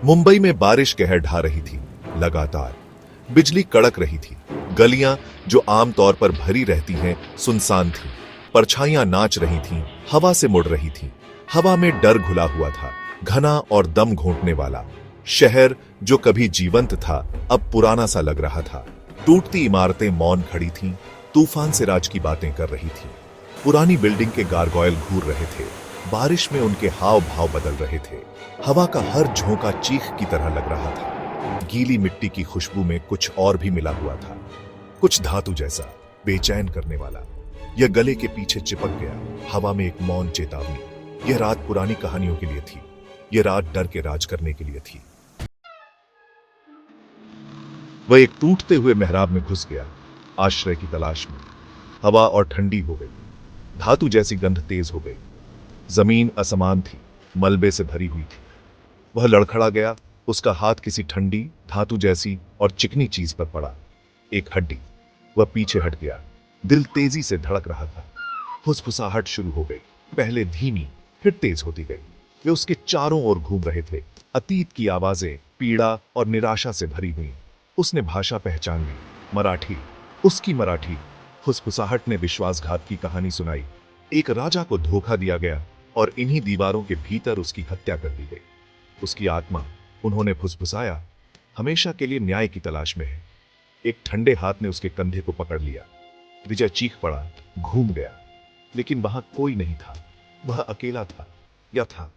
मुंबई में बारिश कहर ढा रही थी लगातार। बिजली कड़क रही थी। गलियां जो आमतौर पर भरी रहती हैं सुनसान थीं। परछाइयां नाच रही थीं, हवा से मुड़ रही थीं। हवा में डर घुला हुआ था, घना और दम घोंटने वाला। शहर जो कभी जीवंत था अब पुराना सा लग रहा था। टूटती इमारतें मौन खड़ी थीं, तूफान से राज की बातें कर रही थीं। पुरानी बिल्डिंग के गारगोयल घूर रहे थे, बारिश में उनके हाव भाव बदल रहे थे। हवा का हर झोंका चीख की तरह लग रहा था। गीली मिट्टी की खुशबू में कुछ और भी मिला हुआ था, कुछ धातु जैसा, बेचैन करने वाला। यह गले के पीछे चिपक गया, हवा में एक मौन चेतावनी। यह रात पुरानी कहानियों के लिए थी, यह रात डर के राज करने के लिए थी। वह एक टूटते हुए मेहराब में घुस गया, आश्रय की तलाश में। हवा और ठंडी हो गई, धातु जैसी गंध तेज हो गई। जमीन असमान थी, मलबे से भरी हुई थी। वह लड़खड़ा गया, उसका हाथ किसी ठंडी, धातु जैसी और चिकनी चीज पर पड़ा। एक हड्डी। वह पीछे हट गया, दिल तेजी से धड़क रहा था। फुसफुसाहट शुरू हो गई, पहले धीमी, फिर तेज होती गई। वे उसके चारों ओर घूम रहे थे, अतीत की आवाजें पीड़ा और निराशा से भरी हुई। उसने भाषा पहचान ली, मराठी, उसकी मराठी। फुसफुसाहट ने विश्वासघात की कहानी सुनाई। एक राजा को धोखा दिया गया और इन्हीं दीवारों के भीतर उसकी हत्या कर दी गई। उसकी आत्मा, उन्होंने फुसफुसाया, हमेशा के लिए न्याय की तलाश में है। एक ठंडे हाथ ने उसके कंधे को पकड़ लिया। विजय चीख पड़ा, घूम गया, लेकिन वहां कोई नहीं था। वह अकेला था, या था।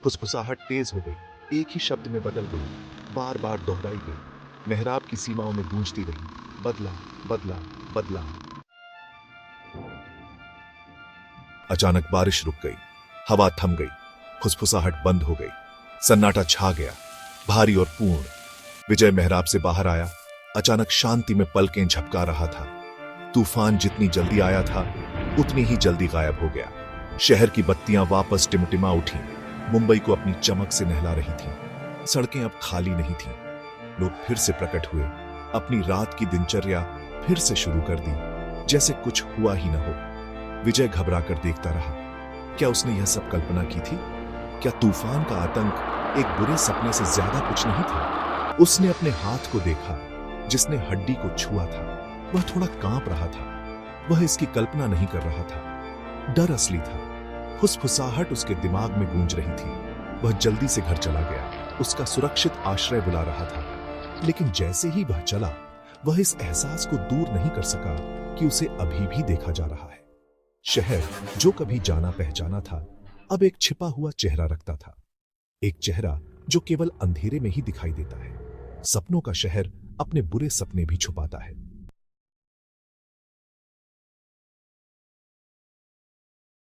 फुसफुसाहट तेज हो गई, एक ही शब्द में बदल गई, बार बार दोहराई गई, मेहराब की सीमाओं में गूंजती रही, बदला, बदला, बदला। अचानक बारिश रुक गई, हवा थम गई, फुसफुसाहट बंद हो गई। सन्नाटा छा गया, भारी और पूर्ण। विजय मेहराब से बाहर आया, अचानक शांति में पलकें झपका रहा था। तूफान जितनी जल्दी आया था उतनी ही जल्दी गायब हो गया। शहर की बत्तियां वापस टिमटिमा उठी, मुंबई को अपनी चमक से नहला रही थीं। सड़कें अब खाली नहीं थीं। लोग फिर से प्रकट हुए, अपनी रात की दिनचर्या फिर से शुरू कर दी, जैसे कुछ हुआ ही न हो। विजय घबरा कर देखता रहा। क्या उसने यह सब कल्पना की थी? क्या तूफान का आतंक एक बुरे सपने से ज्यादा कुछ नहीं था? उसने अपने हाथ को देखा, जिसने हड्डी को छुआ था। वह थोड़ा कांप रहा था। वह इसकी कल्पना नहीं कर रहा था, डर असली था। फुसफुसाहट उसके दिमाग में गूंज रही थी। वह जल्दी से घर चला गया, उसका सुरक्षित आश्रय बुला रहा था। लेकिन जैसे ही वह चला, वह इस एहसास को दूर नहीं कर सका कि उसे अभी भी देखा जा रहा है। शहर जो कभी जाना पहचाना था, अब एक छिपा हुआ चेहरा रखता था। एक चेहरा जो केवल अंधेरे में ही दिखाई देता है। सपनों का शहर अपने बुरे सपने भी छुपाता है।